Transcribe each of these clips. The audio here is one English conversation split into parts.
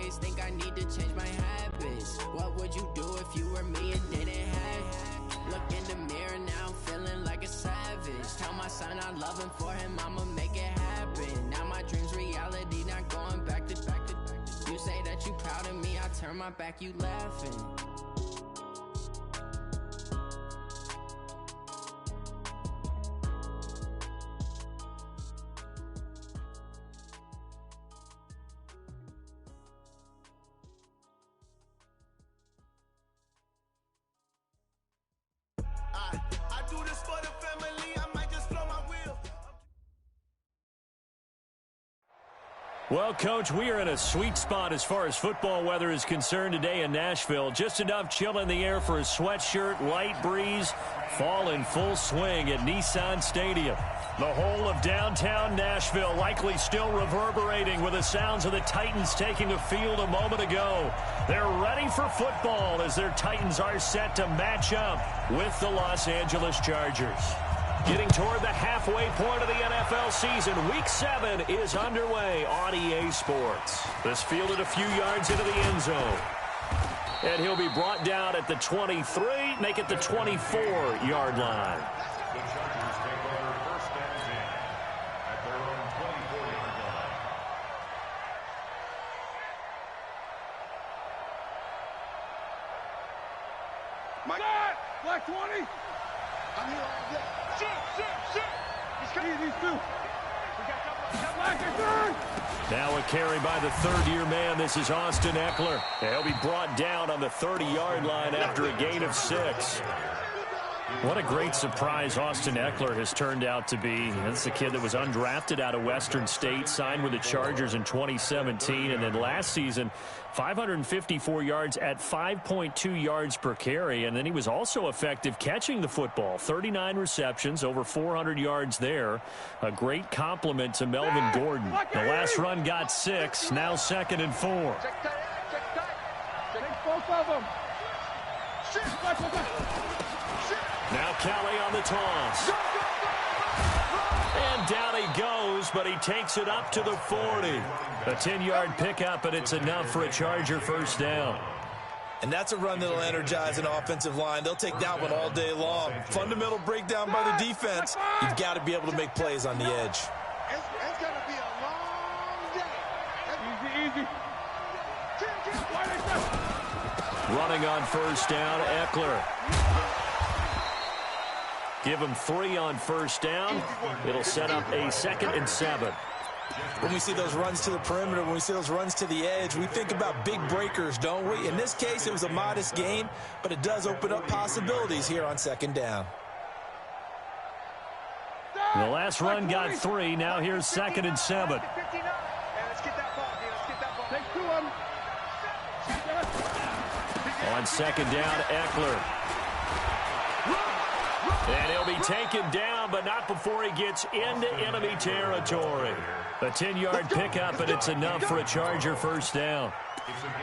ways, think I need to change my habits. What would you do if you were me and didn't have? Look in the mirror now, I'm feeling like a savage. Tell my son I love him, for him I'ma make it happen. Now my dream's reality, not going back to. You say that you proud of me, I turn my back, you laughing. I do this for the family, I might just blow my wheel. Well, Coach, we are in a sweet spot as far as football weather is concerned today in Nashville. Just enough chill in the air for a sweatshirt, light breeze, fall in full swing at Nissan Stadium. The whole of downtown Nashville likely still reverberating with the sounds of the Titans taking the field a moment ago. They're ready for football as their Titans are set to match up with the Los Angeles Chargers. Getting toward the halfway point of the NFL season, Week 7 is underway on EA Sports. This fielded a few yards into the end zone. And he'll be brought down at the 23, make it the 24-yard line. The Chargers take over first and 10 at their own 24-yard line. My God! Black 20! I'm here all day. Shit! He's coming. These two. Now a carry by the third-year man. This is Austin Eckler. He'll be brought down on the 30-yard line after a gain of 6. What a great surprise Austin Eckler has turned out to be. That's the kid that was undrafted out of Western State, signed with the Chargers in 2017, and then last season, 554 yards at 5.2 yards per carry, and then he was also effective catching the football. 39 receptions, over 400 yards there. A great compliment to Melvin Gordon. The last run got 6, now 2nd and 4. Take both of them. Now Kelly on the toss. And down he goes, but he takes it up to the 40. A 10-yard pickup, and it's enough for a Charger first down. And that's a run that'll energize an offensive line. They'll take that one all day long. Fundamental breakdown by the defense. You've got to be able to make plays on the edge. It's going to be a long day. Easy. Running on first down, Eckler. Give him 3 on first down. It'll set up a 2nd and 7. When we see those runs to the perimeter, when we see those runs to the edge, we think about big breakers, don't we? In this case, it was a modest gain, but it does open up possibilities here on 2nd down. The last run got 3. Now here's 2nd and 7. Let's get that ball, Take 2 of them. On 2nd down, Eckler. And he'll be taken down, but not before he gets into enemy territory. A 10-yard pickup, and it's enough for a Charger first down.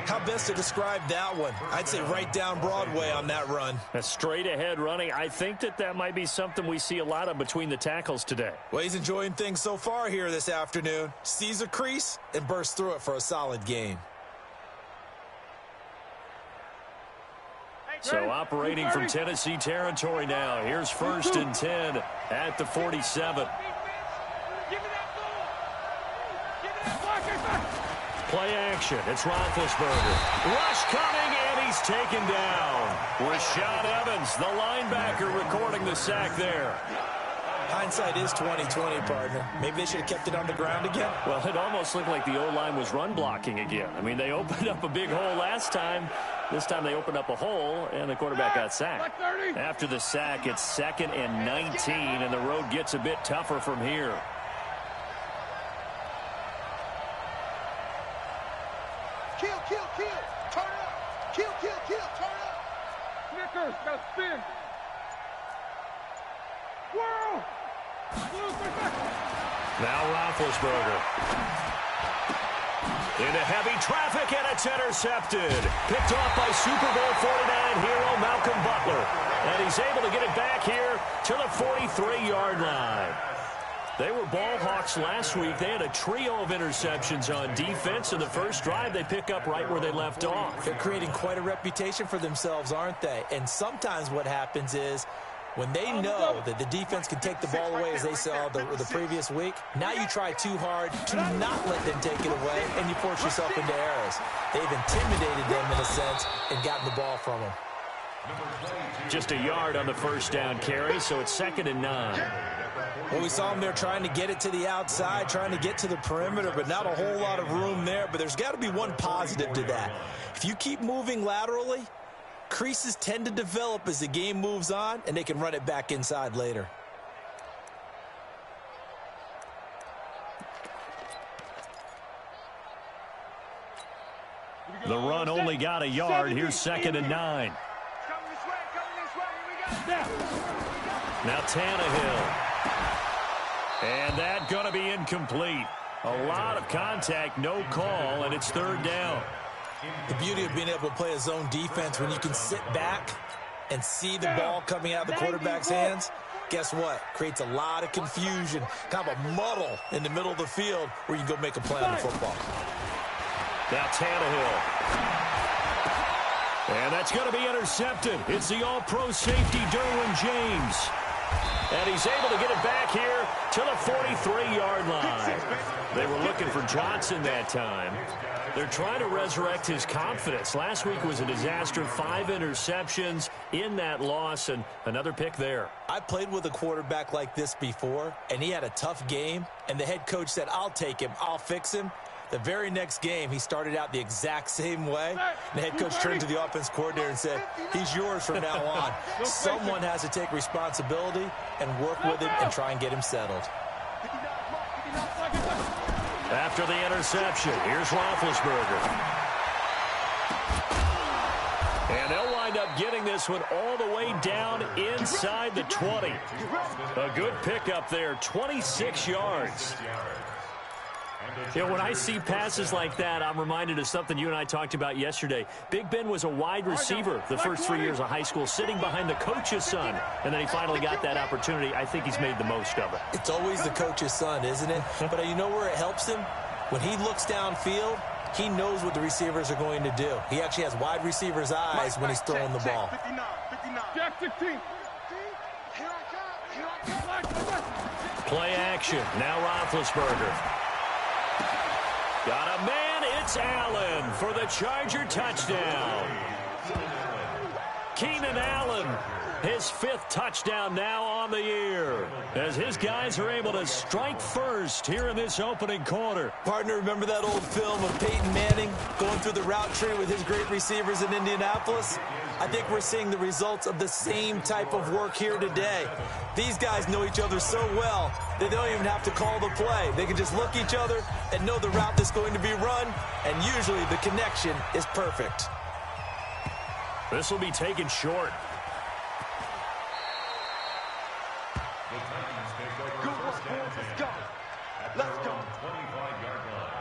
How best to describe that one? I'd say right down Broadway on that run. A straight-ahead running. I think that might be something we see a lot of between the tackles today. Well, he's enjoying things so far here this afternoon. Sees a crease and bursts through it for a solid gain. So operating from Tennessee territory now. Here's 1st and 10 at the 47. Play action. It's Roethlisberger. Rush coming, and he's taken down. Rashad Evans, the linebacker, recording the sack there. Hindsight is 20/20, partner. Maybe they should have kept it on the ground again. Well, it almost looked like the O-line was run blocking again. I mean, they opened up a big hole last time. This time they opened up a hole, and the quarterback got sacked. After the sack, it's 2nd and 19, and the road gets a bit tougher from here. Kill. Turn up. Kill. Turn up. Snickers, got to spin. Whirl. Now Roethlisberger. Into heavy traffic, and it's intercepted. Picked off by Super Bowl 49 hero Malcolm Butler. And he's able to get it back here to the 43-yard line. They were ball hawks last week. They had a trio of interceptions on defense. In the first drive, they pick up right where they left off. They're creating quite a reputation for themselves, aren't they? And sometimes what happens is when they know that the defense can take the ball away, as they saw the previous week, now you try too hard to not let them take it away, and you force yourself into errors. They've intimidated them in a sense and gotten the ball from them. Just a yard on the first down carry, so it's 2nd and 9. Well, we saw them there trying to get it to the outside, trying to get to the perimeter, but not a whole lot of room there. But there's got to be one positive to that. If you keep moving laterally, creases tend to develop as the game moves on, and they can run it back inside later. The run only got a yard. Here's 2nd and 9. Now Tannehill. And that going to be incomplete. A lot of contact, no call, and it's 3rd down. The beauty of being able to play a zone defense when you can sit back and see the ball coming out of the quarterback's hands, guess what? Creates a lot of confusion, kind of a muddle in the middle of the field where you can go make a play on the football. Now Tannehill. And that's going to be intercepted. It's the all-pro safety, Derwin James. And he's able to get it back here to the 43-yard line. They were looking for Johnson that time. They're trying to resurrect his confidence. Last week was a disaster. 5 interceptions in that loss, and another pick there. I played with a quarterback like this before, and he had a tough game, and the head coach said, I'll take him, I'll fix him. The very next game, he started out the exact same way. The head coach turned to the offense coordinator and said, he's yours from now on. Someone has to take responsibility and work with him and try and get him settled. After the interception, here's Roethlisberger. And they'll wind up getting this one all the way down inside the 20. A good pickup there, 26 yards. You know, when I see passes like that, I'm reminded of something you and I talked about yesterday. Big Ben was a wide receiver the first 3 years of high school, sitting behind the coach's son, and then he finally got that opportunity. I think he's made the most of it. It's always the coach's son, isn't it? But you know where it helps him? When he looks downfield, he knows what the receivers are going to do. He actually has wide receivers' eyes when he's throwing the ball. Play action. Now Roethlisberger. Got a man, it's Allen for the Charger touchdown. Keenan Allen, his 5th touchdown now on the year, as his guys are able to strike first here in this opening quarter. Partner, remember that old film of Peyton Manning going through the route tree with his great receivers in Indianapolis? I think we're seeing the results of the same type of work here today. These guys know each other so well that they don't even have to call the play. They can just look each other and know the route that's going to be run, and usually the connection is perfect. This will be taken short. Good work, boys. Let's go. Let's go. 25-yard line.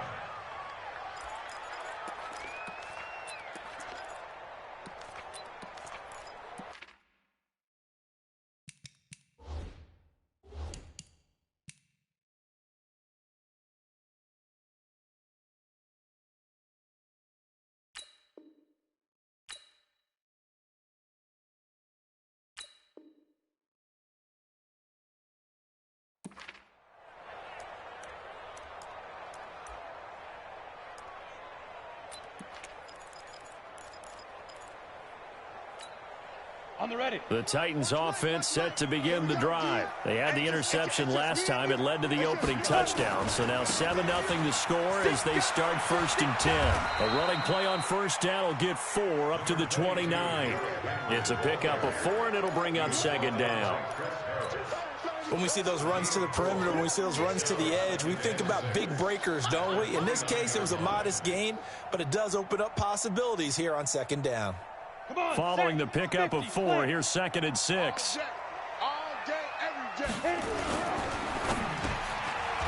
On the ready. The Titans offense set to begin the drive. They had the interception last time. It led to the opening touchdown. So now 7-0 the score as they start 1st and 10. A running play on first down will get 4 up to the 29. It's a pickup of 4, and it'll bring up 2nd down. When we see those runs to the perimeter, when we see those runs to the edge, we think about big breakers, don't we? In this case, it was a modest gain, but it does open up possibilities here on 2nd down. Following the pickup of 4, here's 2nd and 6.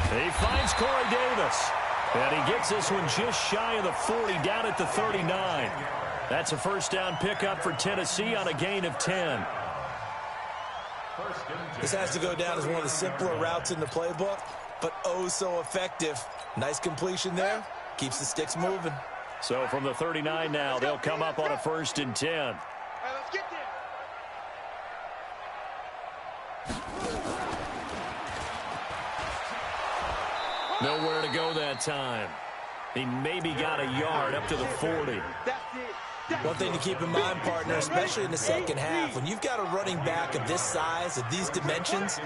He finds Corey Davis. And he gets this one just shy of the 40, down at the 39. That's a first down pickup for Tennessee on a gain of 10. This has to go down as one of the simpler routes in the playbook, but oh so effective. Nice completion there. Keeps the sticks moving. So from the 39 now, they'll come up on a 1st and 10. Hey, let's get there. Nowhere to go that time. He maybe got a yard up to the 40. That's it. One thing to keep in mind, partner, especially in the second half, when you've got a running back of this size, of these dimensions,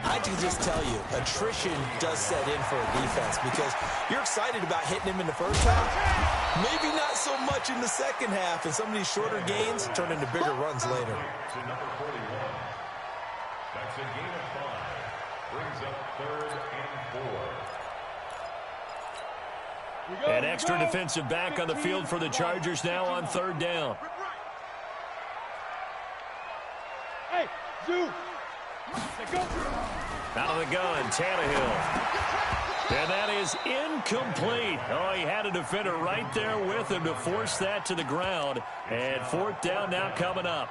I can just tell you, attrition does set in for a defense because you're excited about hitting him in the first half. Maybe not so much in the second half, and some of these shorter gains turn into bigger runs later. To number 41. That's a gain of 5. Brings up 3rd and 4. An extra defensive back on the field for the Chargers now on 3rd down. Hey, Zoo. Out of the gun, Tannehill. And that is incomplete. Oh, he had a defender right there with him to force that to the ground. And 4th down now coming up.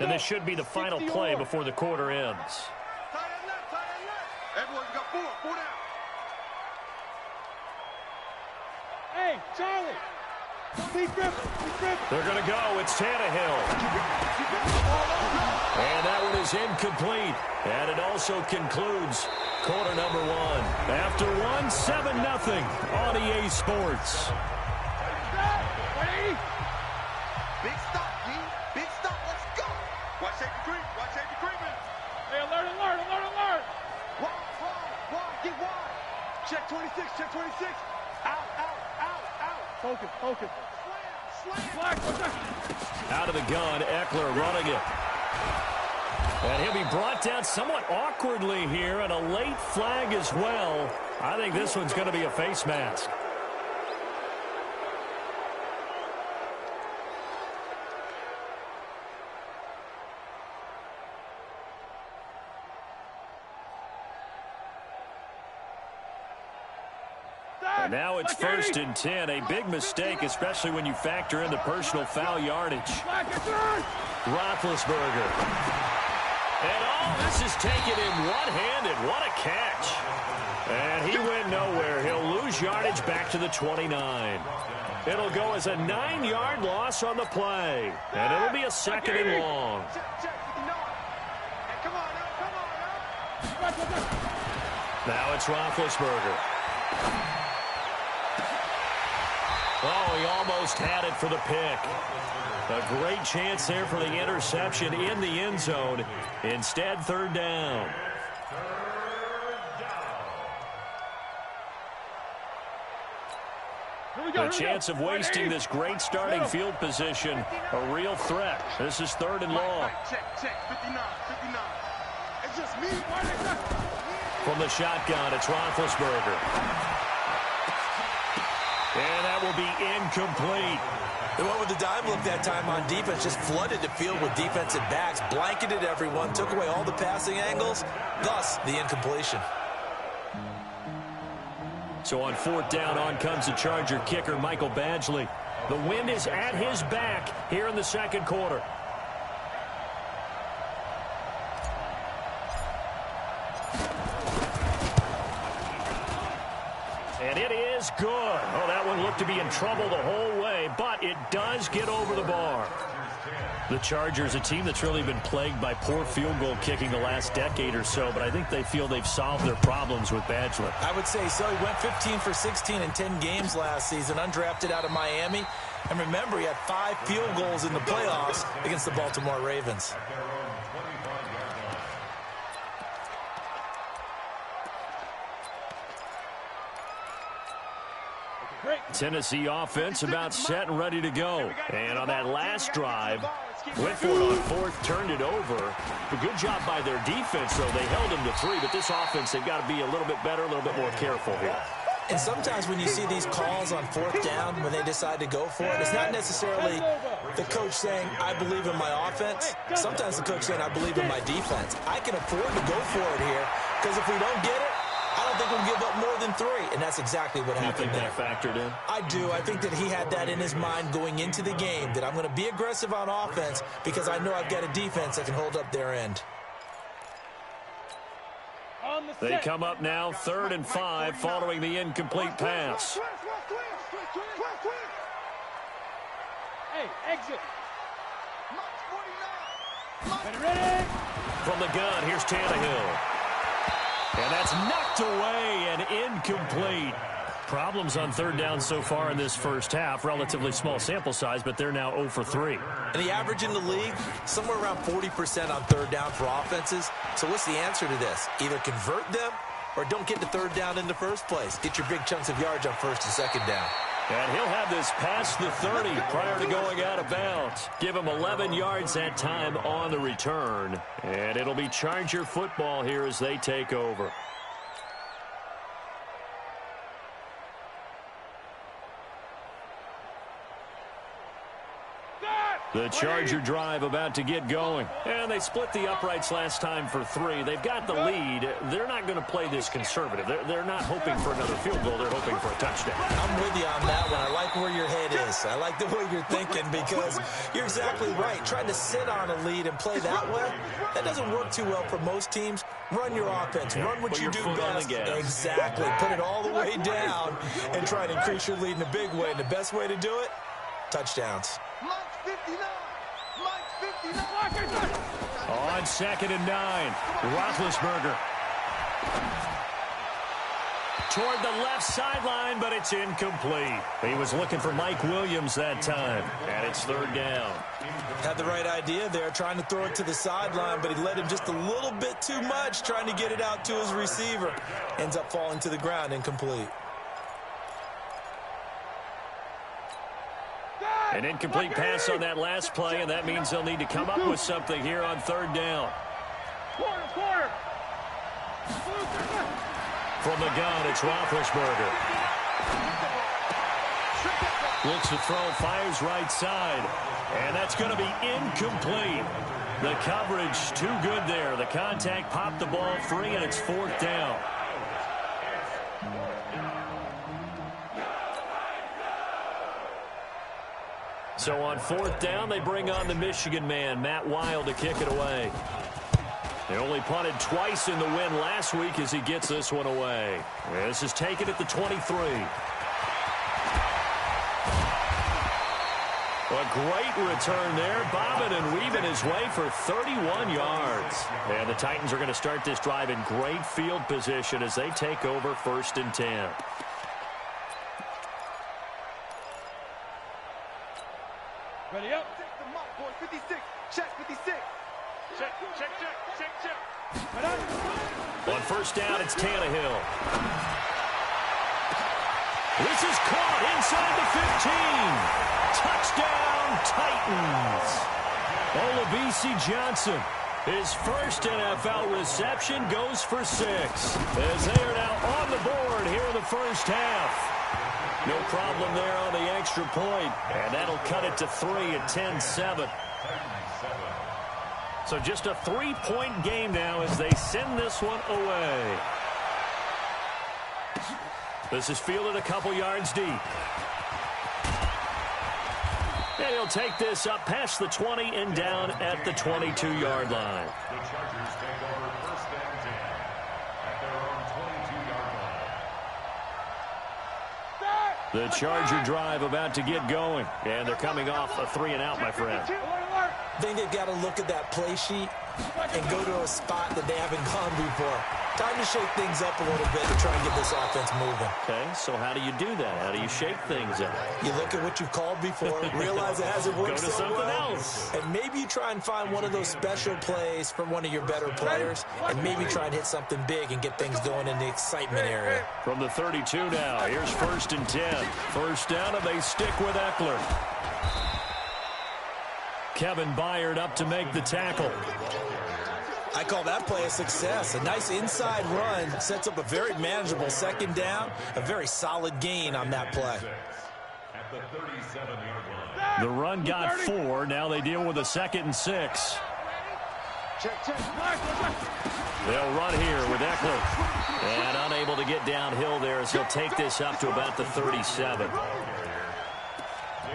And this should be the final play before the quarter ends. Tight end left, tight end left. Everyone got 4 down. Hey, Charlie. Keep gripping. They're going to go. It's Tannehill. And that one is incomplete. And it also concludes quarter number 1. After 7-0 on EA Sports. Big stop, G. Big stop. Let's go. Watch safety creep. Watch safety creeping. Hey, alert. Wide. Get wide. Check 26. Out. Focus. Slam. Out of the gun, Eckler running it. And he'll be brought down somewhat awkwardly here, and a late flag as well. I think this one's going to be a face mask. And now it's 1st and 10. A big mistake, especially when you factor in the personal foul yardage. Roethlisberger. And all this is taken in one-handed. What a catch. And he went nowhere. He'll lose yardage back to the 29. It'll go as a 9-yard loss on the play. And it'll be a 2nd and long. Now it's Roethlisberger. Oh, he almost had it for the pick. A great chance there for the interception in the end zone. Instead, 3rd down. The chance of wasting this great starting field position, a real threat. This is 3rd and long. Check. 59. It's just me. From the shotgun, it's Roethlisberger. And that will be incomplete. They went with the dime look that time on defense, just flooded the field with defensive backs, blanketed everyone, took away all the passing angles, thus the incompletion. So on 4th down, on comes the Charger kicker, Michael Badgley. The wind is at his back here in the 2nd quarter. And it is is good. Oh, that one looked to be in trouble the whole way, but it does get over the bar. The Chargers, a team that's really been plagued by poor field goal kicking the last decade or so, but I think they feel they've solved their problems with Badgley. I would say so. He went 15 for 16 in 10 games last season, undrafted out of Miami. And remember, he had 5 field goals in the playoffs against the Baltimore Ravens. Tennessee offense about set and ready to go. And on that last drive, went for it on fourth, turned it over. A good job by their defense, though. They held them to 3, but this offense, they've got to be a little bit better, a little bit more careful here. And sometimes when you see these calls on fourth down, when they decide to go for it, it's not necessarily the coach saying, I believe in my offense. Sometimes the coach saying, I believe in my defense. I can afford to go for it here, because if we don't get it, I don't think we'll give up more than 3, and that's exactly what happened there. You think that factored in? I do. I think that he had that in his mind going into the game, that I'm going to be aggressive on offense because I know I've got a defense that can hold up their end. They come up now, 3rd and 5, following the incomplete pass. Hey, exit. Ready? From the gun, here's Tannehill. And that's knocked away and incomplete. Problems on 3rd down so far in this first half. Relatively small sample size, but they're now 0 for 3. And the average in the league, somewhere around 40% on 3rd down for offenses. So what's the answer to this? Either convert them or don't get to 3rd down in the first place. Get your big chunks of yards on 1st and 2nd down. And he'll have this past the 30 prior to going out of bounds. Give him 11 yards that time on the return. And it'll be Charger football here as they take over. The Charger drive about to get going. And they split the uprights last time for 3. They've got the lead. They're not going to play this conservative. They're not hoping for another field goal. They're hoping for a touchdown. I'm with you on that one. I like where your head is. I like the way you're thinking because you're exactly right. Trying to sit on a lead and play that way, that doesn't work too well for most teams. Run your offense. Run what you do best. Exactly. Put it all the way down and try to increase your lead in a big way. And the best way to do it, touchdowns. On 2nd and 9, Roethlisberger. Toward the left sideline, but it's incomplete. He was looking for Mike Williams that time, and it's 3rd down. Had the right idea there, trying to throw it to the sideline, but he led him just a little bit too much, trying to get it out to his receiver. Ends up falling to the ground, incomplete. An incomplete pass on that last play, and that means they'll need to come up with something here on 3rd down. Quarter. From the gun, it's Roethlisberger. Looks to throw, fires right side, and that's going to be incomplete. The coverage too good there. The contact popped the ball free, and it's 4th down. So on 4th down, they bring on the Michigan man, Matt Wild, to kick it away. They only punted twice in the win last week as he gets this one away. This is taken at the 23. A great return there, bobbing and weaving his way for 31 yards. And the Titans are going to start this drive in great field position as they take over 1st and 10. Ready up. Take the mark, boy. 56. Check 56. Check. On 1st down, it's Tannehill. This is caught inside the 15. Touchdown, Titans. Olabisi Johnson. His first NFL reception goes for 6. As they are now on the board here in the first half. No problem there on the extra point. And that'll cut it to 3 at 10-7. So just a 3-point game now as they send this one away. This is fielded a couple yards deep. And he'll take this up past the 20 and down at the 22-yard line. The Chargers take over 1st and 10 at their own 22-yard line. The Charger drive about to get going, and they're coming off a 3-and-out, my friend. I think they've got to look at that play sheet and go to a spot that they haven't gone before. Time to shake things up a little bit to try and get this offense moving. Okay, so how do you do that? How do you shake things up? You look at what you've called before, realize it hasn't worked Go to so something well, else. and maybe you try and find one of those special plays from one of your better players, and maybe try and hit something big and get things going in the excitement area. From the 32 now, here's 1st and 10. First down, and they stick with Eckler. Kevin Byard up to make the tackle. I call that play a success. A nice inside run sets up a very manageable 2nd down, a very solid gain on that play. At the 37-yard line. The run got 4. Now they deal with a 2nd and 6. They'll run here with Eckler. And unable to get downhill there as he'll take this up to about the 37.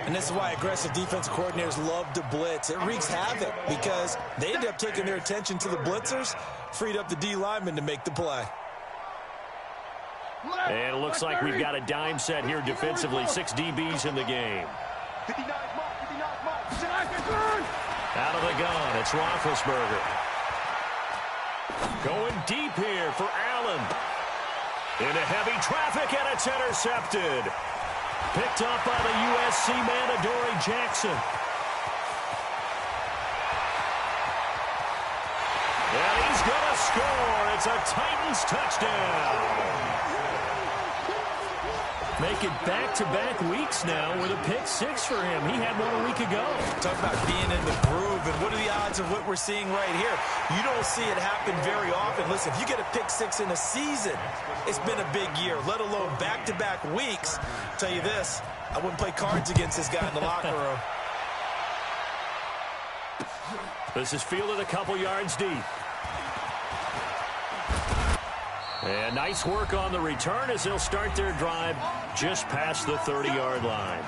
And this is why aggressive defense coordinators love to blitz. It wreaks havoc because they end up taking their attention to the blitzers, freed up the D lineman to make the play. And it looks like we've got a dime set here defensively. 6 DBs in the game. Out of the gun, it's Roethlisberger. Going deep here for Allen. Into heavy traffic, and it's intercepted. Picked up by the USC man, Adoree Jackson. And he's going to score. It's a Titans touchdown. Make it back-to-back weeks now with a pick 6 for him. He had one a week ago. Talk about being in the groove, and what are the odds of what we're seeing right here? You don't see it happen very often. Listen, if you get a pick 6 in a season, it's been a big year, let alone back-to-back weeks. I'll tell you this, I wouldn't play cards against this guy in the locker room. This is fielded a couple yards deep. And nice work on the return as they'll start their drive just past the 30-yard line.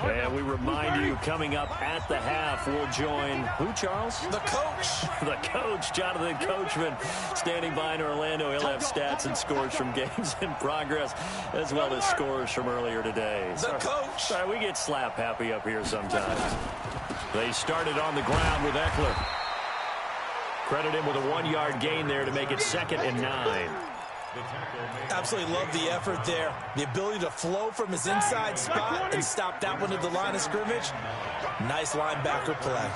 And we remind you, coming up at the half, we'll join who, Charles? The coach. The coach, Jonathan Coachman, standing by in Orlando. He'll have stats and scores from games in progress, as well as scores from earlier today. The coach. Sorry, we get slap happy up here sometimes. They started on the ground with Eckler. Credit him with a 1-yard gain there to make it 2nd and 9. Absolutely love the effort there. The ability to flow from his inside spot and stop that one at the line of scrimmage. Nice linebacker play.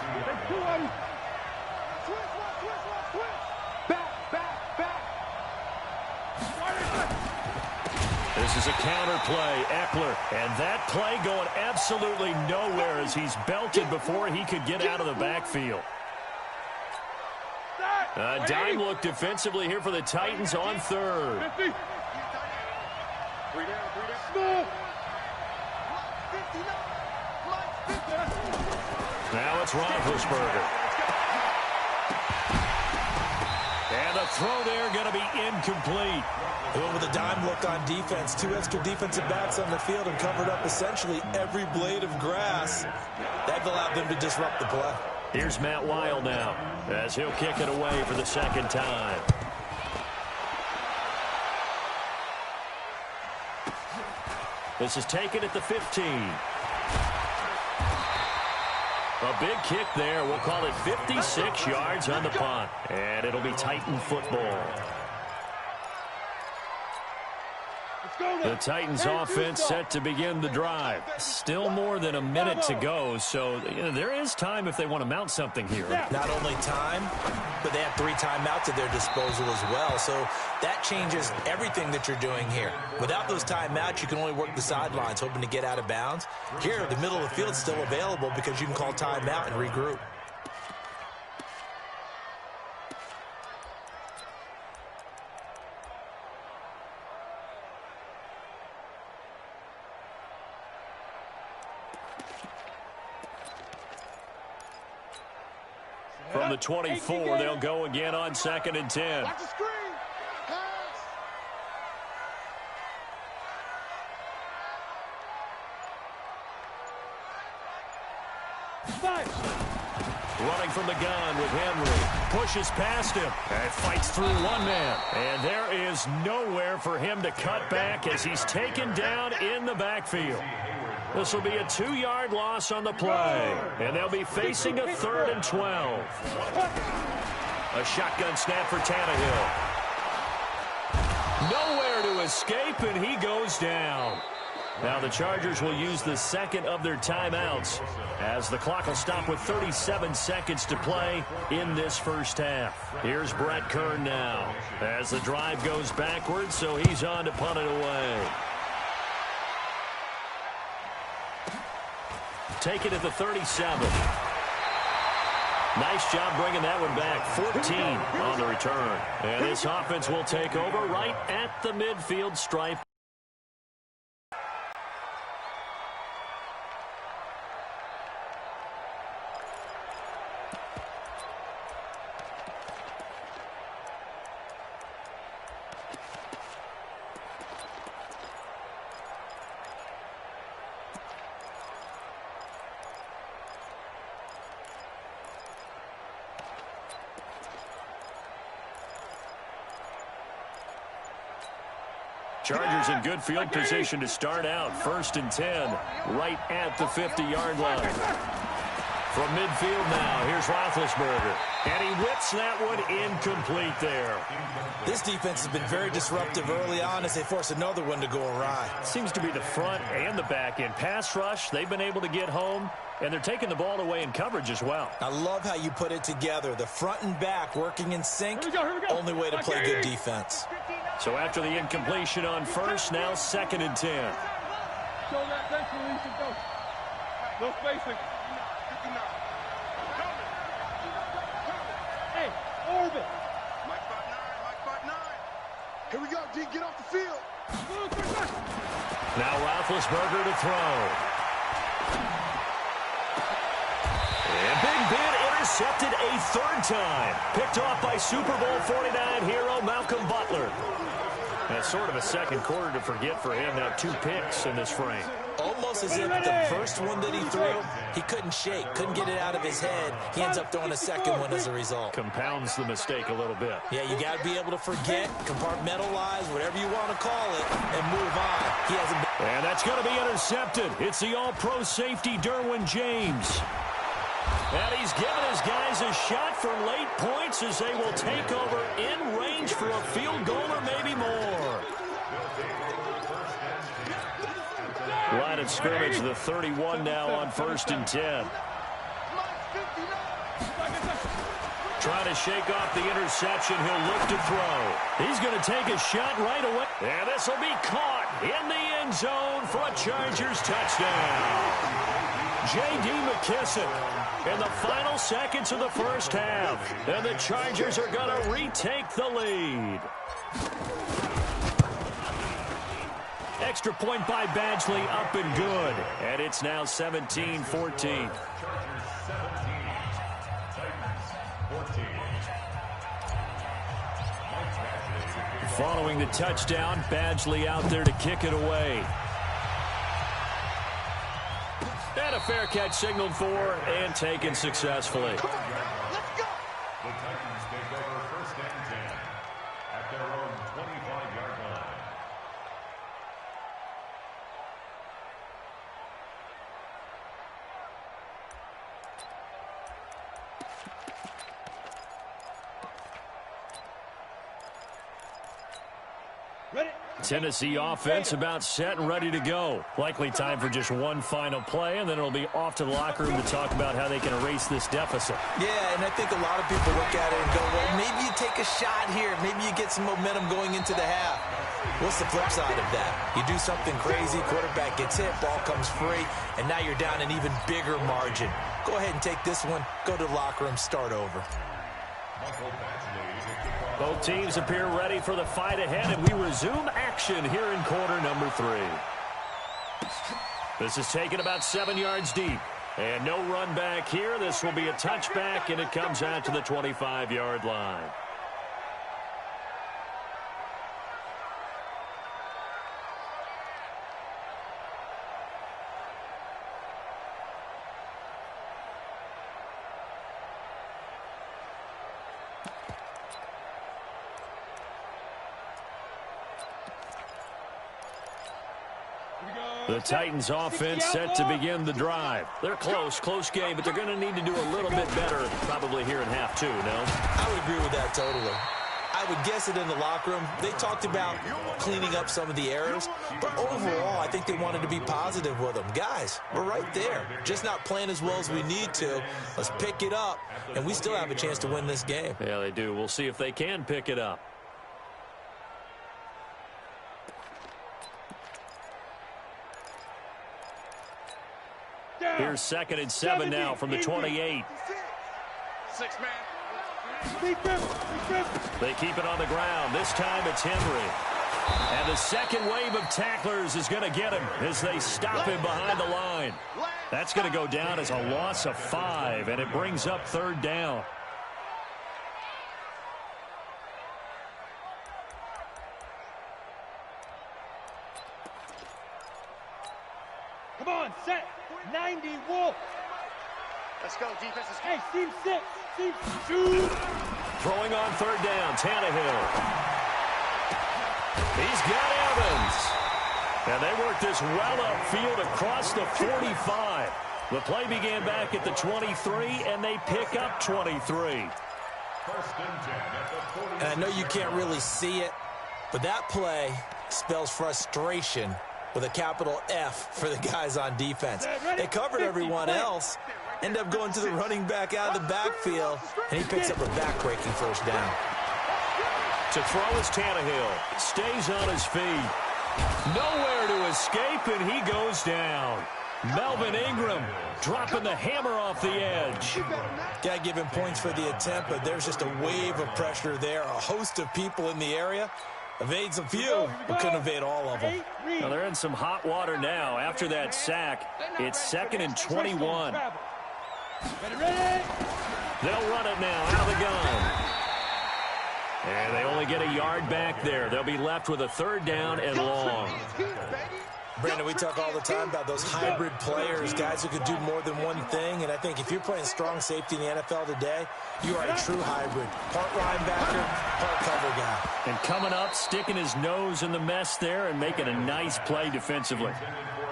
This is a counter play, Eckler, and that play going absolutely nowhere as he's belted before he could get out of the backfield. A dime look defensively here for the Titans on 3rd. Now it's Roethlisberger. And the throw there going to be incomplete. They went with a dime look on defense. 2 extra defensive backs on the field and covered up essentially every blade of grass. That allowed them to disrupt the play. Here's Matt Weil now as he'll kick it away for the 2nd time. This is taken at the 15. A big kick there. We'll call it 56 yards on the punt. And it'll be Titan football. The Titans offense set to begin the drive. Still more than a minute to go, so there is time if they want to mount something here. Not only time, but they have 3 timeouts at their disposal as well, so that changes everything that you're doing here. Without those timeouts, you can only work the sidelines, hoping to get out of bounds. Here, the middle of the field is still available because you can call timeout and regroup. From the 24, they'll go again on 2nd and 10. Watch the screen. Running from the gun with Henry. pushes past him and fights through one man. And there is nowhere for him to cut back as he's taken down in the backfield. This will be a 2-yard loss on the play, and they'll be facing a 3rd and 12. A shotgun snap for Tannehill. Nowhere to escape, and he goes down. Now the Chargers will use the second of their timeouts as the clock will stop with 37 seconds to play in this first half. Here's Brett Kern now as the drive goes backwards, so he's on to punt it away. Take it at the 37. Nice job bringing that one back. 14 on the return. And this offense will take over right at the midfield stripe. Chargers in good field position to start out. 1st and 10, right at the 50-yard line. From midfield now, here's Roethlisberger. And he whips that one incomplete there. This defense has been very disruptive early on as they force another one to go awry. Seems to be the front and the back end. Pass rush, they've been able to get home, and they're taking the ball away in coverage as well. I love how you put it together. The front and back working in sync. Here we go. Only way to play good defense. So after the incompletion on 1st, now 2nd and 10. Show that bench release and go. No spacing. Hey, orbit. Mike spot 9. Here we go, D. Get off the field. Now Roethlisberger to throw. And Big Ben intercepted a 3rd time. Picked off by Super Bowl 49 hero Malcolm Butler. That's sort of a second quarter to forget for him. Now 2 picks in this frame. Almost as if the first one that he threw, he couldn't shake, couldn't get it out of his head. He ends up throwing a second one as a result. Compounds the mistake a little bit. Yeah, you got to be able to forget, compartmentalize, whatever you want to call it, and move on. He hasn't been. And that's going to be intercepted. It's the all-pro safety, Derwin James. And he's given his guys a shot for late points as they will take over in range for a field goal or maybe more. Line of scrimmage, the 31 now on 1st and 10. Trying to shake off the interception. He'll look to throw. He's going to take a shot right away. And this will be caught in the end zone for a Chargers touchdown. J.D. McKissick in the final seconds of the first half. And the Chargers are going to retake the lead. Extra point by Badgley, up and good. And it's now 17-14. Following the touchdown, Badgley out there to kick it away. And a fair catch signaled for and taken successfully. Let's go. The Titans take over 1st and 10 at their own 25-yard line. Ready? Tennessee offense about set and ready to go. Likely time for just one final play, and then it'll be off to the locker room to talk about how they can erase this deficit. Yeah, and I think a lot of people look at it and go, well, maybe you take a shot here. Maybe you get some momentum going into the half. What's the flip side of that? You do something crazy, quarterback gets hit, ball comes free, and now you're down an even bigger margin. Go ahead and take this one, go to the locker room, start over. Both teams appear ready for the fight ahead, and we resume action here in quarter number 3. This is taken about 7 yards deep. And no run back here. This will be a touchback, and it comes out to the 25-yard line. The Titans offense set to begin the drive. They're close game, but they're going to need to do a little bit better probably here in half 2, no? I would agree with that totally. I would guess it in the locker room. They talked about cleaning up some of the errors, but overall, I think they wanted to be positive with them. Guys, we're right there. Just not playing as well as we need to. Let's pick it up, and we still have a chance to win this game. Yeah, they do. We'll see if they can pick it up. Here's 2nd and 7 now from the 28. 6-man. They keep it on the ground. This time it's Henry. And the second wave of tacklers is going to get him as they stop him behind the line. That's going to go down as a loss of 5, and it brings up 3rd down. Come on, set. 90, Wolf. Let's go, defense. Hey, team 6. Team 2. Throwing on 3rd down, Tannehill. He's got Evans. And they work this well upfield across the 45. The play began back at the 23, and they pick up 23. And I know you can't really see it, but that play spells frustration with a capital F for the guys on defense. They covered everyone else, end up going to the running back out of the backfield, and he picks up a back-breaking 1st down. To throw is Tannehill. Stays on his feet. Nowhere to escape, and he goes down. Melvin Ingram dropping the hammer off the edge. Got to give him points for the attempt, but there's just a wave of pressure there. A host of people in the area. Evades a few, but couldn't evade all of them. Well, they're in some hot water now. After that sack, it's 2nd and 21. They'll run it now out of the gun. And they only get a yard back there. They'll be left with a 3rd down and long. Brandon, we talk all the time about those hybrid players, guys who could do more than one thing. And I think if you're playing strong safety in the NFL today, you are a true hybrid. Part linebacker, part cover guy. And coming up, sticking his nose in the mess there and making a nice play defensively.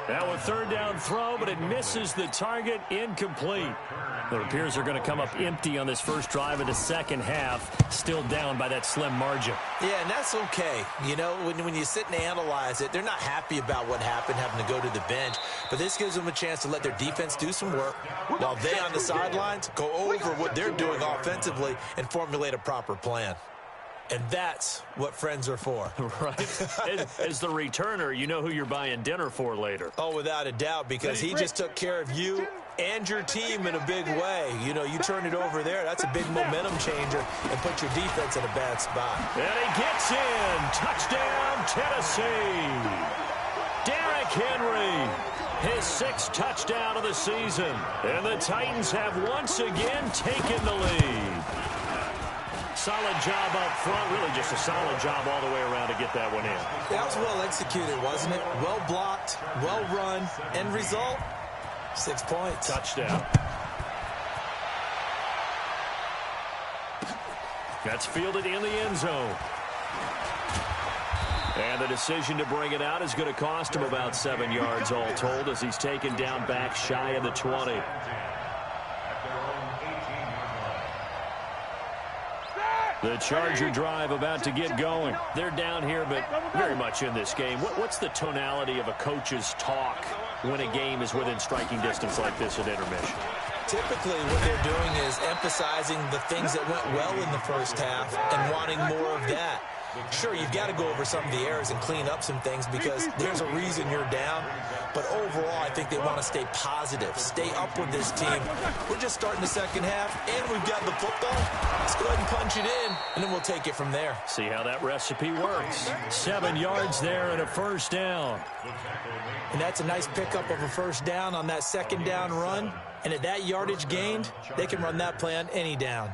Now a 3rd down throw, but it misses the target, incomplete. It appears they're going to come up empty on this first drive of the second half, still down by that slim margin. Yeah, and that's okay. You know, when you sit and analyze it, they're not happy about what happened, having to go to the bench. But this gives them a chance to let their defense do some work while they on the sidelines go over what they're doing offensively and formulate a proper plan. And that's what friends are for. Right. As the returner, you know who you're buying dinner for later. Oh, without a doubt, because he just took care of you and your team in a big way. You know, you turn it over there, that's a big momentum changer and put your defense in a bad spot. And he gets in. Touchdown, Tennessee. Derrick Henry, his 6th touchdown of the season. And the Titans have once again taken the lead. Solid job up front, really just a solid job all the way around to get that one in. That was well executed, wasn't it? Well blocked, well run, end result, 6 points. Touchdown. That's fielded in the end zone. And the decision to bring it out is going to cost him about 7 yards all told as he's taken down back shy of the 20. The Charger drive about to get going. They're down here, but very much in this game. What's the tonality of a coach's talk when a game is within striking distance like this at intermission? Typically, what they're doing is emphasizing the things that went well in the first half and wanting more of that. Sure, you've got to go over some of the errors and clean up some things because there's a reason you're down. But overall, I think they want to stay positive, stay up with this team. We're just starting the second half, and we've got the football. Let's go ahead and punch it in, and then we'll take it from there. See how that recipe works. 7 yards there and a 1st down. And that's a nice pickup of a 1st down on that 2nd down run. And at that yardage gained, they can run that play on any down.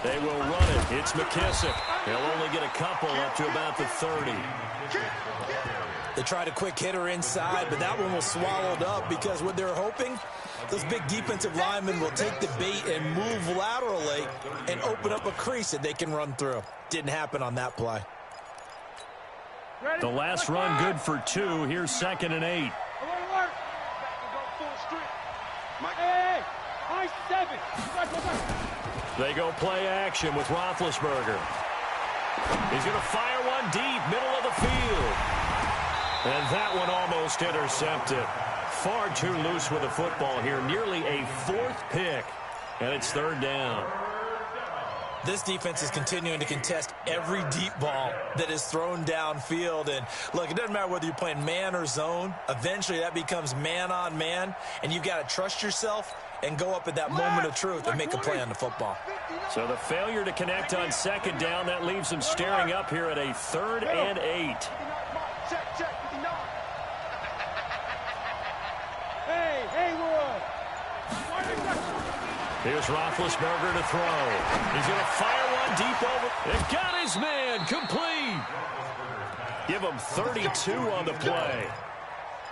They will run it. It's McKissick. He'll only get a couple up to about the 30. They tried a quick hitter inside, but that one was swallowed up because what they're hoping, those big defensive linemen will take the bait and move laterally and open up a crease that they can run through. Didn't happen on that play. The last run good for 2. Here's 2nd and 8. They go play action with Roethlisberger. He's going to fire one deep, middle of the field. And that one almost intercepted. Far too loose with the football here. Nearly a 4th pick. And it's 3rd down. This defense is continuing to contest every deep ball that is thrown downfield. And, look, it doesn't matter whether you're playing man or zone. Eventually, that becomes man on man. And you've got to trust yourself and go up at that moment of truth and make a play on the football. So the failure to connect on 2nd down, that leaves them staring up here at a 3rd and 8. Here's Roethlisberger to throw. He's going to fire one deep over. And got his man complete. Give him 32 on the play.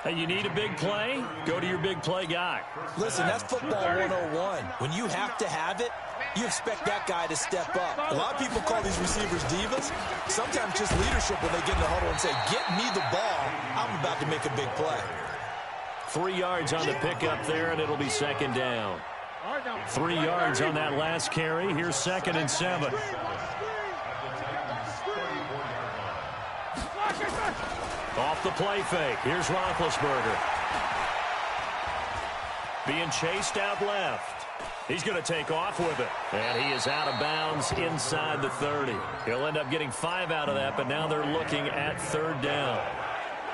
Hey, you need a big play? Go to your big play guy. Listen, that's football 101. When you have to have it, you expect that guy to step up. A lot of people call these receivers divas. Sometimes just leadership when they get in the huddle and say, get me the ball. I'm about to make a big play. 3 yards on the pickup there, and it'll be 2nd down. 3 yards on that last carry. Here's 2nd and 7. Off the play fake. Here's Roethlisberger. Being chased out left. He's going to take off with it. And he is out of bounds inside the 30. He'll end up getting 5 out of that, but now they're looking at 3rd down.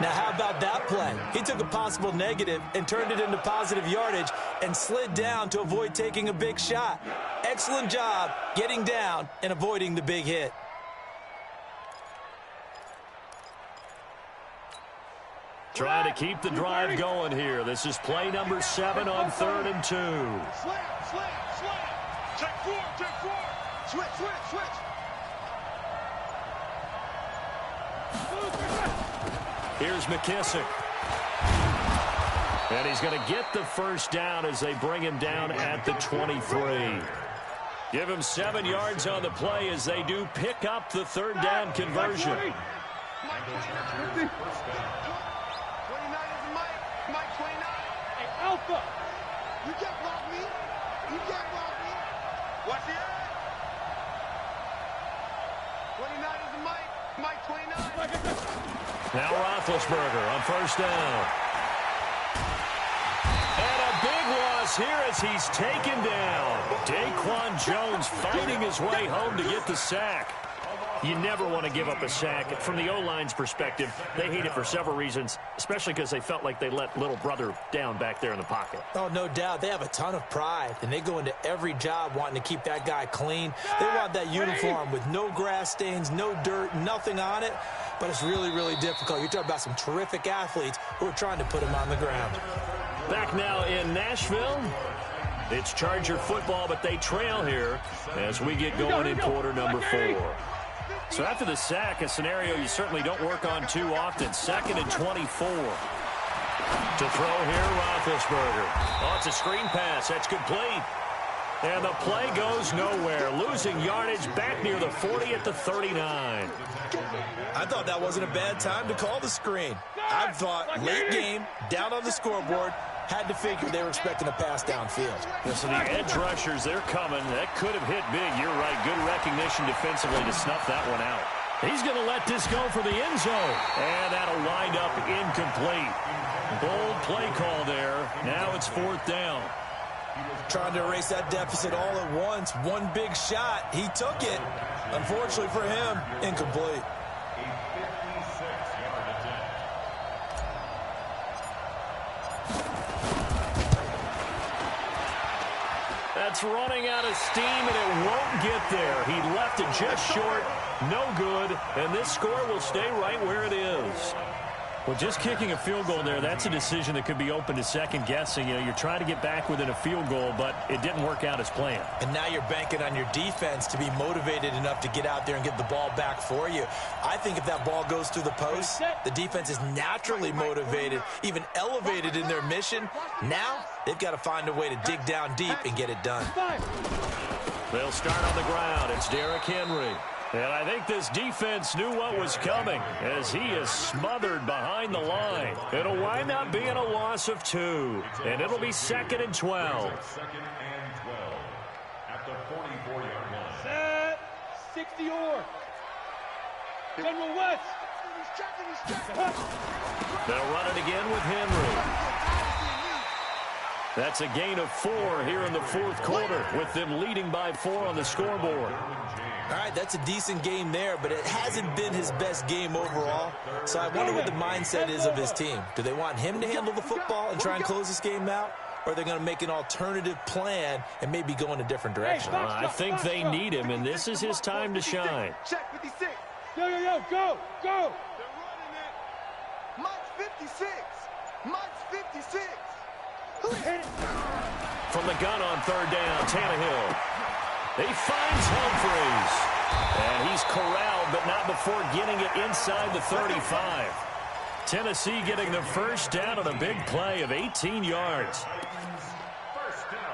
Now, how about that play? He took a possible negative and turned it into positive yardage and slid down to avoid taking a big shot. Excellent job getting down and avoiding the big hit. Trying to keep the drive going here. This is play number 7 on 3rd and 2. Slam. Check 4. Switch. Here's McKissick. And he's going to get the 1st down as they bring him down at the 23. Give him 7 yards on the play as they do pick up the 3rd down conversion. Alpha! You can't block me! Watch the eye! 29 is the Mike 29. Now Roethlisberger on 1st down. And a big loss here as he's taken down. Daquan Jones fighting his way home to get the sack. You never want to give up a sack. From the O-line's perspective, they hate it for several reasons, especially because they felt like they let little brother down back there in the pocket. Oh, no doubt. They have a ton of pride, and they go into every job wanting to keep that guy clean. They want that uniform with no grass stains, no dirt, nothing on it, but it's really, really difficult. You're talking about some terrific athletes who are trying to put him on the ground. Back now in Nashville. It's Charger football, but they trail here as we get going in quarter number 4. So after the sack, a scenario you certainly don't work on too often. 2nd and 24. To throw here, Roethlisberger. Oh, it's a screen pass. That's complete. And the play goes nowhere. Losing yardage back near the 40 at the 39. I thought that wasn't a bad time to call the screen. I thought late game, down on the scoreboard, had to figure they were expecting a pass downfield. So the edge rushers, they're coming. That could have hit big. You're right. Good recognition defensively to snuff that one out. He's going to let this go for the end zone. And that'll wind up incomplete. Bold play call there. Now it's 4th down. Trying to erase that deficit all at once. One big shot. He took it. Unfortunately for him, incomplete. That's running out of steam, and it won't get there. He left it just short. No good. And this score will stay right where it is. Well, just kicking a field goal there, that's a decision that could be open to second guessing. You know, you're trying to get back within a field goal, but it didn't work out as planned. And now you're banking on your defense to be motivated enough to get out there and get the ball back for you. I think if that ball goes through the post, the defense is naturally motivated, even elevated in their mission. Now they've got to find a way to dig down deep and get it done. They'll start on the ground. It's Derrick Henry. And I think this defense knew what was coming as he is smothered behind the line. It'll wind up being a loss of 2, and it'll be 2nd and 12. 2nd and 12 at the 44-yard line. Set. 60 or. General West. They'll run it again with Henry. That's a gain of 4 here in the 4th quarter, with them leading by 4 on the scoreboard. All right, that's a decent game there, but it hasn't been his best game overall. So I wonder what the mindset is of his team. Do they want him to handle the football and try and close this game out? Or are they going to make an alternative plan and maybe go in a different direction? I think they need him, and this is his time to shine. Check 56. Yo, yo, yo, go, go. They're running it. Mike's 56. Mike's 56. From the gun on 3rd down, Tannehill. He finds Humphries. And he's corralled, but not before getting it inside the 35. Tennessee getting the first down on a big play of 18 yards.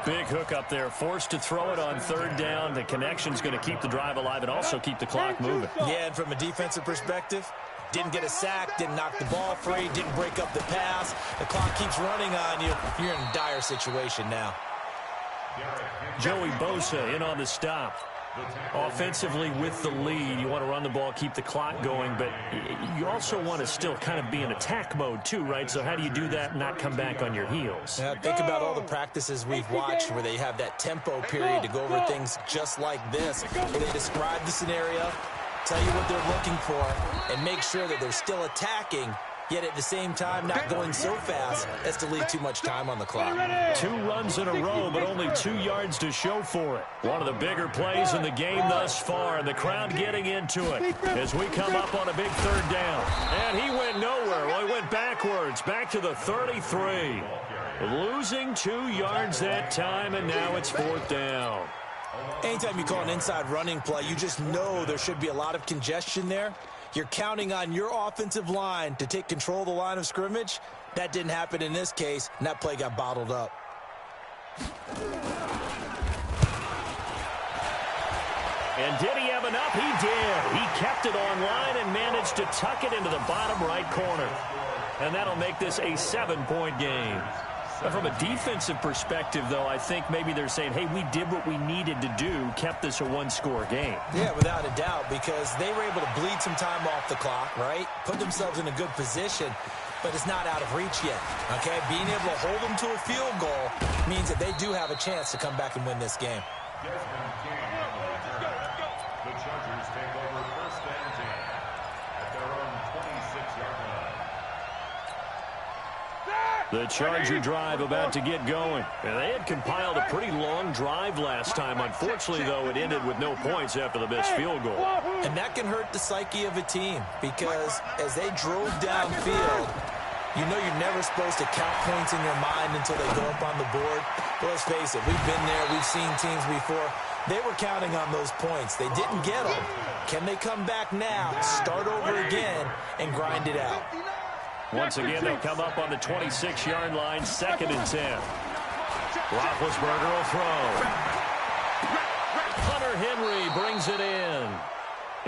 Big hook up there, forced to throw it on 3rd down. The connection's going to keep the drive alive and also keep the clock moving. Yeah, and from a defensive perspective, didn't get a sack, didn't knock the ball free, didn't break up the pass. The clock keeps running on you. You're in a dire situation now. Joey Bosa in on the stop. Offensively with the lead, you want to run the ball, keep the clock going, but you also want to still kind of be in attack mode too, right? So how do you do that and not come back on your heels? Yeah, think about all the practices we've watched where they have that tempo period to go over things just like this, where they describe the scenario, tell you what they're looking for, and make sure that they're still attacking, yet at the same time not going so fast as to leave too much time on the clock. 2 runs in a row, but only 2 yards to show for it. One of the bigger plays in the game thus far, and the crowd getting into it as we come up on a big 3rd down. And he went nowhere. Well, he went backwards, back to the 33. Losing 2 yards that time, and now it's 4th down. Anytime you call an inside running play, you just know there should be a lot of congestion there. You're counting on your offensive line to take control of the line of scrimmage. That didn't happen in this case, and that play got bottled up. And did he have enough? He did. He kept it on line and managed to tuck it into the bottom right corner. And that'll make this a 7-point game. From a defensive perspective, though, I think maybe they're saying, hey, we did what we needed to do, kept this a 1-score game. Yeah, without a doubt, because they were able to bleed some time off the clock, right? Put themselves in a good position, but it's not out of reach yet, okay? Being able to hold them to a field goal means that they do have a chance to come back and win this game. The Chargers take over 1st and 10 at their own 26-yard line. The Charger drive about to get going. And they had compiled a pretty long drive last time. Unfortunately, though, it ended with no points after the missed field goal. And that can hurt the psyche of a team because as they drove downfield, you know you're never supposed to count points in your mind until they go up on the board. But let's face it, we've been there. We've seen teams before. They were counting on those points. They didn't get them. Can they come back now, start over again, and grind it out? Once again, they'll come up on the 26-yard line, 2nd and 10. Roethlisberger will throw. Hunter Henry brings it in.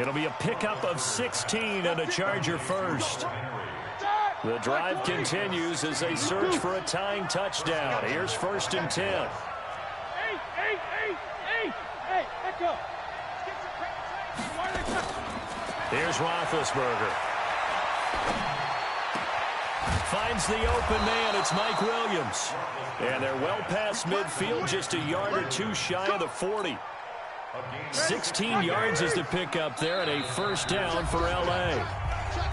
It'll be a pickup of 16 and a Charger first. The drive continues as they search for a tying touchdown. Here's 1st and 10. Hey, back up. Here's Roethlisberger. Finds the open man. It's Mike Williams. And they're well past midfield, just a yard or 2 shy of the 40. 16 yards is the pickup there, and a 1st down for L.A.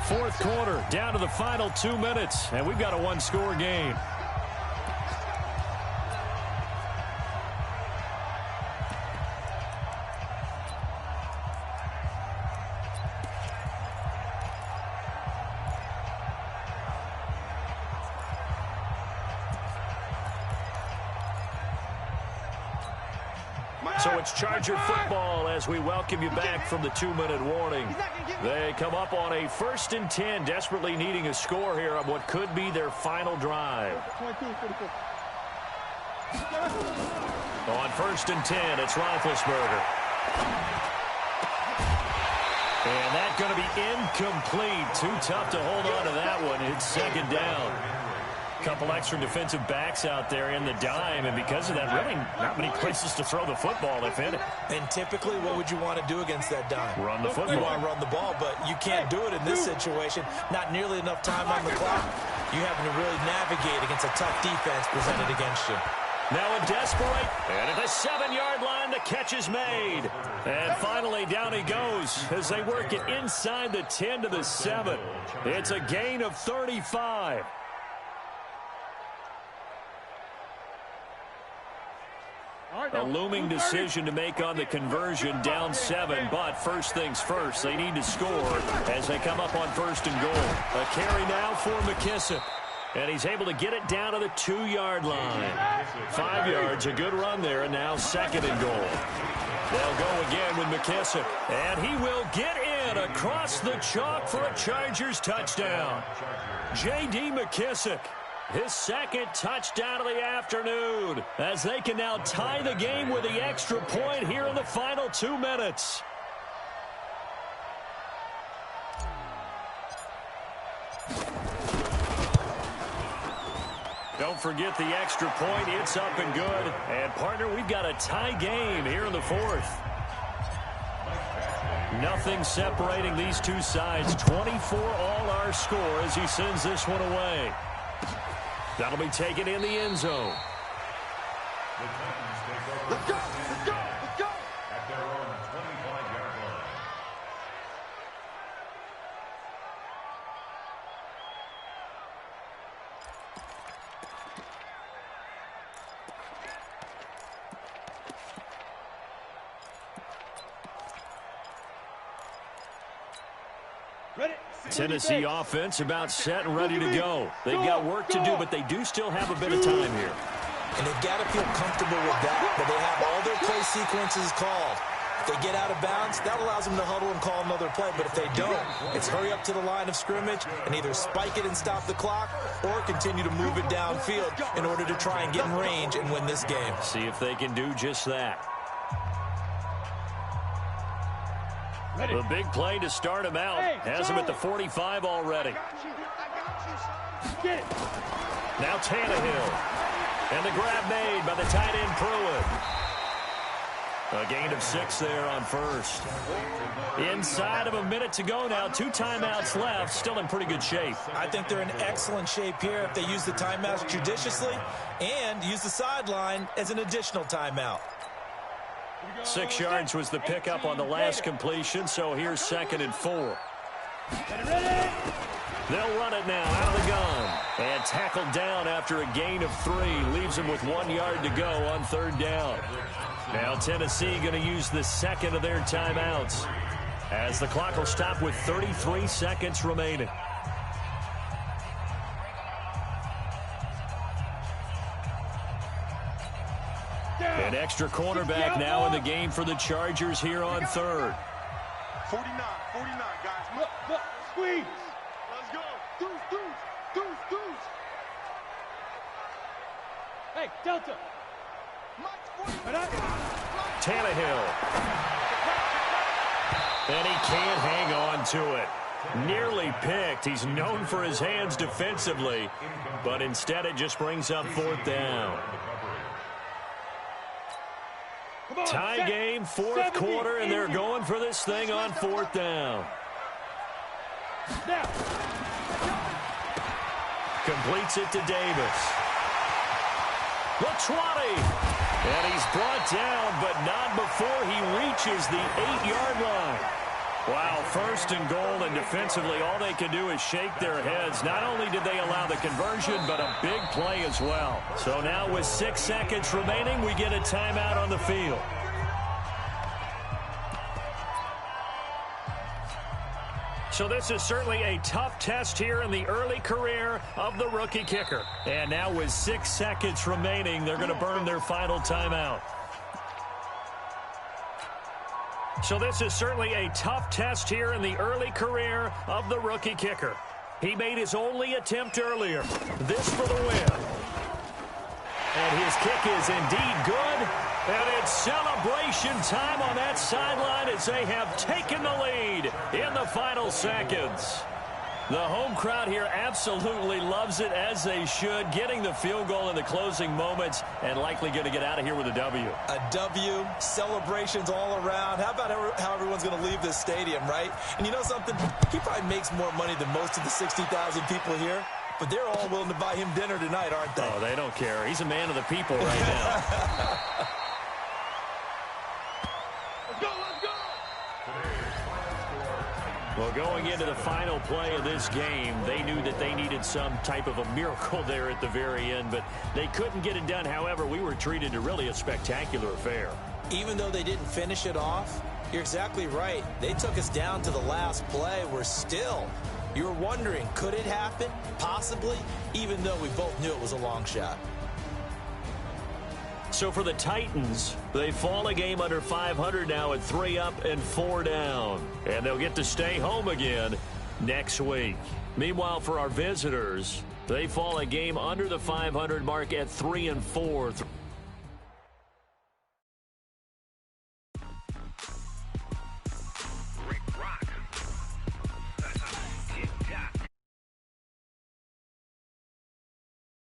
4th quarter, down to the final 2 minutes, and we've got a 1-score game. So it's Charger football as we welcome you back from the 2-minute warning. They come up on a 1st and 10, desperately needing a score here on what could be their final drive. On 1st and 10, it's Roethlisberger. And that's going to be incomplete. Too tough to hold on to that one. It's 2nd down. Couple extra defensive backs out there in the dime, and because of that, really not many places to throw the football, if any. And typically, what would you want to do against that dime? Run the football. You want to run the ball, but you can't do it in this situation. Not nearly enough time on the clock. You having to really navigate against a tough defense presented against you. Now a desperate, and at the 7-yard line, the catch is made. And finally, down he goes as they work it inside the 10 to the 7. It's a gain of 35. A looming decision to make on the conversion, down 7, but first things first, they need to score as they come up on 1st and goal. A carry now for McKissick, and he's able to get it down to the 2-yard line. 5 yards, a good run there, and now 2nd and goal. They'll go again with McKissick, and he will get in across the chalk for a Chargers touchdown. J.D. McKissick. His 2nd touchdown of the afternoon as they can now tie the game with the extra point here in the final 2 minutes. Don't forget the extra point. It's up and good. And, partner, we've got a tie game here in the 4th. Nothing separating these two sides. 24 all our score as he sends this one away. That'll be taken in the end zone. Let's go! Let's go! Let's go! At their own 25-yard line. Tennessee offense about set and ready to go. They've got work to do, but they do still have a bit of time here. And they've got to feel comfortable with that, but they have all their play sequences called. If they get out of bounds, that allows them to huddle and call another play. But if they don't, it's hurry up to the line of scrimmage and either spike it and stop the clock or continue to move it downfield in order to try and get in range and win this game. See if they can do just that. The big play to start him out. Has him at the 45 already. Now Tannehill. And the grab made by the tight end Pruitt. A gain of 6 there on 1st. Inside of a minute to go now. 2 timeouts left. Still in pretty good shape. I think they're in excellent shape here if they use the timeouts judiciously and use the sideline as an additional timeout. 6 yards was the pickup on the last completion, so here's 2nd and 4. They'll run it now out of the gun. And tackled down after a gain of 3. Leaves him with 1 yard to go on 3rd down. Now Tennessee going to use the 2nd of their timeouts as the clock will stop with 33 seconds remaining. An extra cornerback now in the game for the Chargers here on 3rd. 49, guys. Squeeze. Let's go. Deuce. Hey, Delta. Tannehill. And he can't hang on to it. Nearly picked. He's known for his hands defensively, but instead it just brings up 4th down. Tie game, 4th quarter, and they're going for this thing on 4th down. Completes it to Davis. The 20. And he's brought down, but not before he reaches the 8-yard line. Wow, 1st and goal, and defensively all they can do is shake their heads. Not only did they allow the conversion, but a big play as well. So now with 6 seconds remaining, we get a timeout on the field. So this is certainly a tough test here in the early career of the rookie kicker. And now with 6 seconds remaining, they're going to burn their final timeout. So this is certainly a tough test here in the early career of the rookie kicker. He made his only attempt earlier. This for the win. And his kick is indeed good. And it's celebration time on that sideline as they have taken the lead in the final seconds. The home crowd here absolutely loves it, as they should, getting the field goal in the closing moments and likely going to get out of here with a W. A W, celebrations all around. How about how everyone's going to leave this stadium, right? And you know something? He probably makes more money than most of the 60,000 people here, but they're all willing to buy him dinner tonight, aren't they? Oh, they don't care. He's a man of the people right now. Well, going into the final play of this game, they knew that they needed some type of a miracle there at the very end, but they couldn't get it done. However, we were treated to really a spectacular affair. Even though they didn't finish it off, you're exactly right. They took us down to the last play. You were wondering, could it happen? Possibly, even though we both knew it was a long shot. So for the Titans, they fall a game under 500 now at 3 up and 4 down. And they'll get to stay home again next week. Meanwhile, for our visitors, they fall a game under the 500 mark at 3 and 4.